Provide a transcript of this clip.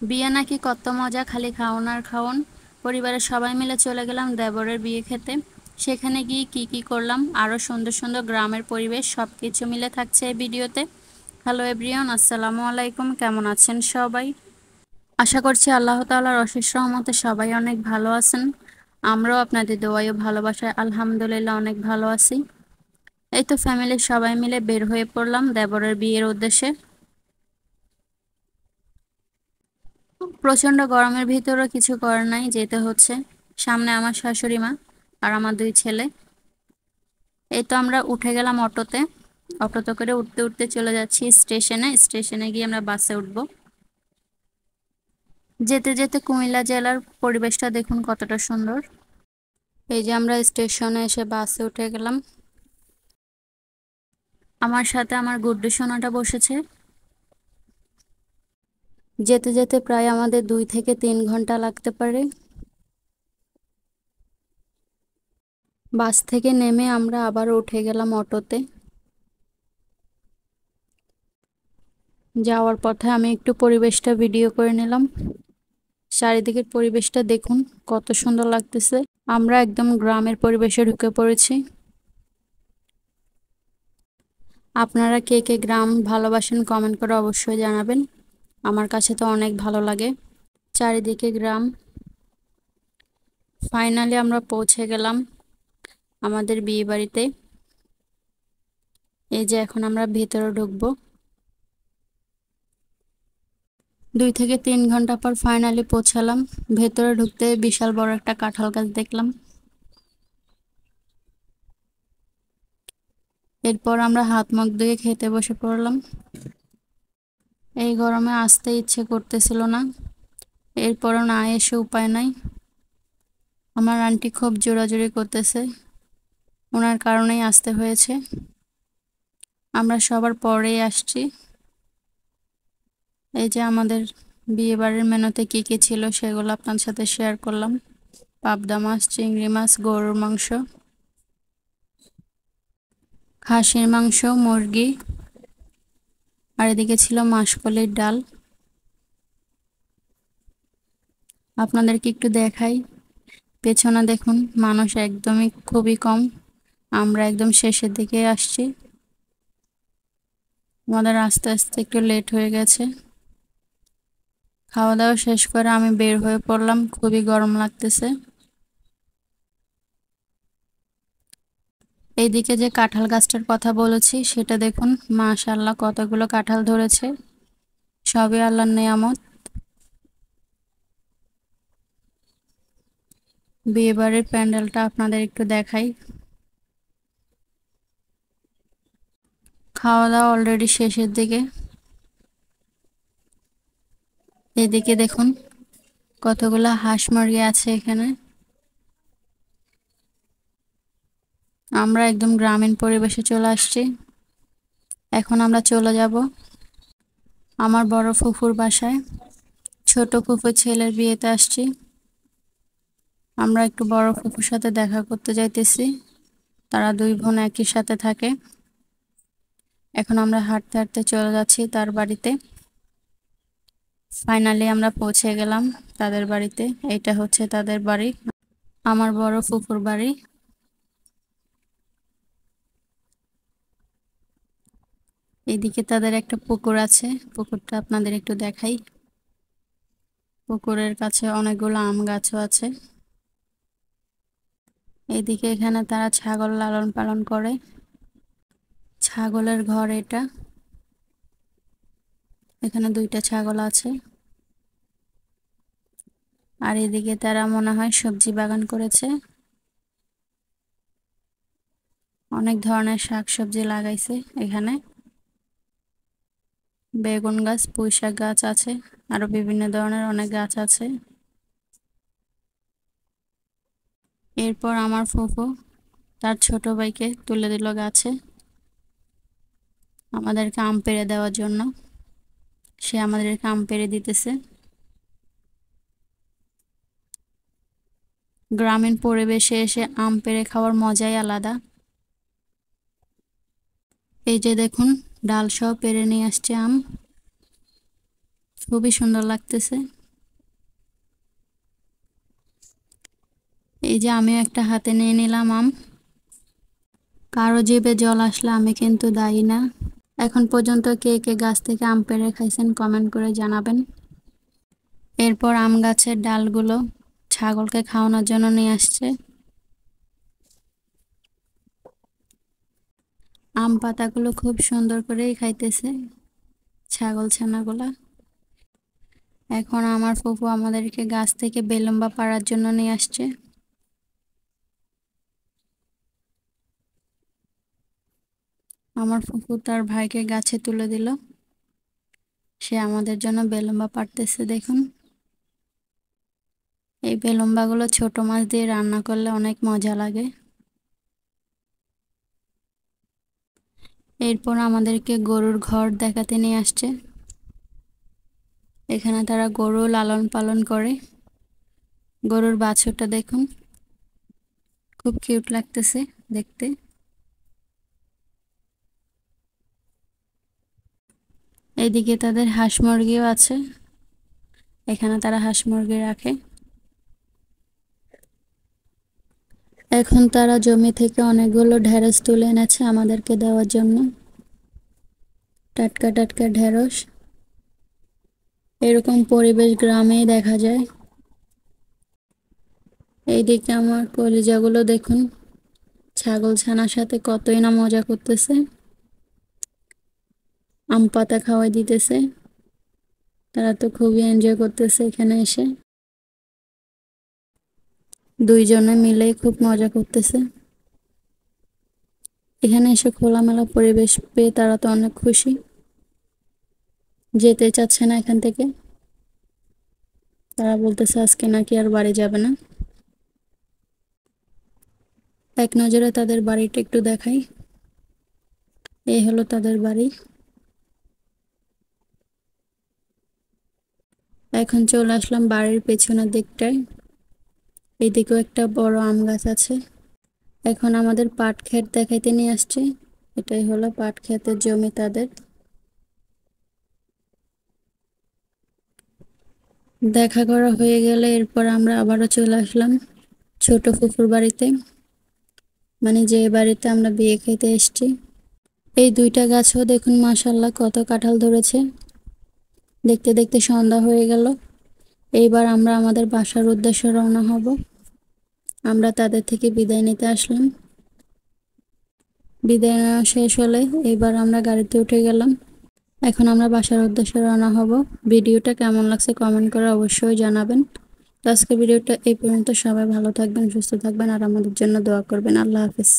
বিয়ে নাকি কত মজা, খালি খাওন আর খাওন। পরিবারের সবাই মিলে চলে গেলাম দেবরের বিয়ে খেতে। সেখানে গিয়ে কি কি করলাম, আরো সুন্দর সুন্দর গ্রামের পরিবেশ সবকিছু মিলে থাকছে এই ভিডিওতে। হ্যালো এভরিওয়ান, আসসালামু আলাইকুম। কেমন আছেন সবাই? আশা করছি আল্লাহ তাআলার অশেষ রহমতে সবাই অনেক ভালো আছেন। আমরাও আপনাদের দোয়ায় ও ভালোবাসায় আলহামদুলিল্লাহ অনেক ভালো আছি। এই তো ফ্যামিলির সবাই মিলে বের হয়ে পড়লাম দেবরের বিয়ের উদ্দেশ্যে। প্রচন্ড গরমের ভিতরও কিছু করার নাই, যেতে হচ্ছে। সামনে আমার শাশুড়ি মা আর আমার দুই ছেলে। এই তো আমরা উঠে গেলাম অটোতে। অটোতে করে উঠতে উঠতে চলে যাচ্ছি স্টেশনে। স্টেশনে গিয়ে আমরা বাসে উঠব। যেতে যেতে কুমিল্লা জেলার পরিবেশটা দেখুন কতটা সুন্দর। এই যে আমরা স্টেশনে এসে বাসে উঠে গেলাম। আমার সাথে আমার গুড্ডু সোনাটা বসেছে। যেতে যেতে প্রায় আমাদের 2 থেকে 3 ঘন্টা লাগতে পারে। বাস থেকে নেমে আমরা আবার উঠে গেলাম অটোতে। যাওয়ার পথে আমি একটু পরিবেশটা ভিডিও করে নিলাম। চারিদিকের পরিবেশটা দেখুন কত সুন্দর লাগতেছে। আমরা একদম গ্রামের পরিবেশে ঢুকে পড়েছি। আপনারা কে কে গ্রাম ভালোবাসেন কমেন্ট করে অবশ্যই জানাবেন। আমার কাছে তো অনেক ভালো লাগে চারিদিকে গ্রাম। ফাইনালি আমরা পৌঁছে গেলাম আমাদের বিয়ে বাড়িতে। এই যে এখন আমরা ভেতরে ঢুকবো। 2 থেকে 3 ঘন্টা পর ফাইনালি পৌঁছালাম। ভেতরে ঢুকতে বিশাল বড় একটা কাঁঠাল গাছ দেখলাম। এরপর আমরা হাত মুখ ধুয়ে খেতে বসে পড়লাম। এই গরমে আসতে ইচ্ছে করতেছিল না, এরপরও না এসে উপায় নাই। আমার আন্টি খুব জোরাজুরি করতেছে, ওনার কারণেই আসতে হয়েছে। আমরা সবার পরেই আসছি। এই যে আমাদের বিয়ে বাড়ির মেনুতে কি কি ছিল সেগুলো আপনার সাথে শেয়ার করলাম। পাবদা মাছ, চিংড়ি মাছ, গরুর মাংস, খাসির মাংস, মুরগি, আর এদিকে ছিল মাসকলির ডাল। আপনাদেরকে একটু দেখাই, পেছনে দেখুন মানুষ একদমই খুবই কম। আমরা একদম শেষের দিকে আসছি। আমাদের আস্তে আস্তে একটু লেট হয়ে গেছে। খাওয়া দাওয়া শেষ করে আমি বের হয়ে পড়লাম, খুবই গরম লাগতেছে। এইদিকে যে কাঁঠাল গাছটার কথা বলেছি সেটা দেখুন, মাশাআল্লাহ কতগুলো কাঁঠাল ধরেছে। সবই আল্লাহর নেয়ামত। বিয়ে বাড়ির প্যান্ডেলটা আপনাদের একটু দেখাই। খাওয়া দাওয়া অলরেডি শেষের দিকে। এদিকে দেখুন কতগুলো হাঁস মুরগি আছে এখানে। আমরা একদম গ্রামীণ পরিবেশে চলে আসছি। এখন আমরা চলে যাব আমার বড় ফুফুর বাসায়। ছোট ফুফুর ছেলের বিয়েতে আসছি। আমরা একটু বড় ফুফুর সাথে দেখা করতে যাইতেছি। তারা দুই বোন একই সাথে থাকে। এখন আমরা হাঁটতে হাঁটতে চলে যাচ্ছি তার বাড়িতে। ফাইনালি আমরা পৌঁছে গেলাম তাদের বাড়িতে। এটা হচ্ছে তাদের বাড়ি, আমার বড় ফুফুর বাড়ি। এদিকে তাদের একটা পুকুর আছে, পুকুরটা আপনাদের একটু দেখাই। পুকুরের কাছে অনেকগুলো আম গাছও আছে। এদিকে এখানে তারা ছাগল লালন পালন করে। ছাগলের ঘর এটা। এখানে 2টা ছাগল আছে। আর এদিকে তারা মনে হয় সবজি বাগান করেছে, অনেক ধরনের শাকসবজি লাগাইছে এখানে। বেগুন গাছ, পুঁই শাক গাছ আছে, আরো বিভিন্ন ধরনের অনেক গাছ আছে। এরপর আমার ফুফু তার ছোট ভাইকে তুলে দিল গাছে আমাদেরকে আম পেড়ে দেওয়ার জন্য। সে আমাদেরকে আম পেড়ে দিতেছে। গ্রামীণ পরিবেশে এসে আম পেড়ে খাওয়ার মজাই আলাদা। এই যে দেখুন ডাল সহ পেড়ে নিয়ে আসছে আম। খুবই সুন্দর লাগতেছে। এই যে আমিও একটা হাতে নিয়ে নিলাম আম। কারো জিভে জল আসলে আমি কিন্তু দায়ী না। এখন পর্যন্ত কে কে গাছ থেকে আম পেড়ে খাইছেন কমেন্ট করে জানাবেন। এরপর আম গাছের ডালগুলো ছাগলকে খাওয়ানোর জন্য নিয়ে আসছে। আম পাতাগুলো খুব সুন্দর করেই খাইতেছে ছাগল ছানাগুলা। এখন আমার ফুফু আমাদেরকে গাছ থেকে বেলুম্বা পাড়ার জন্য নিয়ে আসছে। আমার ফুফু তার ভাইকে গাছে তুলে দিল, সে আমাদের জন্য বেলুম্বা পাড়তেছে। দেখুন, এই বেলুম্বাগুলো ছোট মাছ দিয়ে রান্না করলে অনেক মজা লাগে। এরপর আমাদেরকে গরুর ঘর দেখাতে নিয়ে আসছে। এখানে তারা গরু লালন পালন করে। গরুর বাছুরটা দেখুন, খুব কিউট লাগতেছে দেখতে। এইদিকে তাদের হাঁস মুরগিও আছে, এখানে তারা হাঁস মুরগি রাখে। এখন তারা জমি থেকে অনেকগুলো ঢেঁড়স তুলে এনেছে আমাদেরকে দেওয়ার জন্য। টাটকা টাটকা ঢেঁড়স। এরকম পরিবেশ গ্রামেই দেখা যায়। এইদিকে আমার কলিজাগুলো দেখুন, ছাগল ছানার সাথে কতই না মজা করতেছে। আম পাতা খাওয়াই দিতেছে, তারা তো খুবই এনজয় করতেছে এখানে এসে। দুইজনে মিলেই খুব মজা করতেছে। এখানে এসে খোলামেলা পরিবেশ পেয়ে তারা তো অনেক খুশি, যেতে চাচ্ছে না এখান থেকে। তারা বলতেছে আজকে নাকি আর বাড়ি যাবে না। এক নজরে তাদের বাড়িটা একটু দেখাই। এই হলো তাদের বাড়ি। এখন চলে আসলাম বাড়ির পেছনের দিকটায়। এইদিকেও একটা বড় আম গাছ আছে। এখন আমাদের পাট ক্ষেত দেখাইতে নিয়ে আসছে। এটাই হলো পাট ক্ষেতের জমি তাদের। দেখা করা হয়ে গেলে এরপর আমরা আবারও চলে আসলাম ছোট ফুফুর বাড়িতে, মানে যে বাড়িতে আমরা বিয়ে খেতে এসেছি। এই দুইটা গাছও দেখুন মাশাআল্লাহ কত কাঁঠাল ধরেছে। দেখতে দেখতে সন্ধ্যা হয়ে গেল। এইবার আমরা আমাদের বাসার উদ্দেশ্যে রওনা হব। আমরা তাদের থেকে বিদায় নিতে আসলাম। বিদায় নেওয়া শেষ হলে এইবার আমরা গাড়িতে উঠে গেলাম। এখন আমরা বাসার উদ্দেশ্যে রওনা হব। ভিডিওটা কেমন লাগছে কমেন্ট করে অবশ্যই জানাবেন। তো আজকে ভিডিওটা এই পর্যন্ত। সবাই ভালো থাকবেন, সুস্থ থাকবেন আর আমাদের জন্য দোয়া করবেন। আল্লাহ হাফেজ।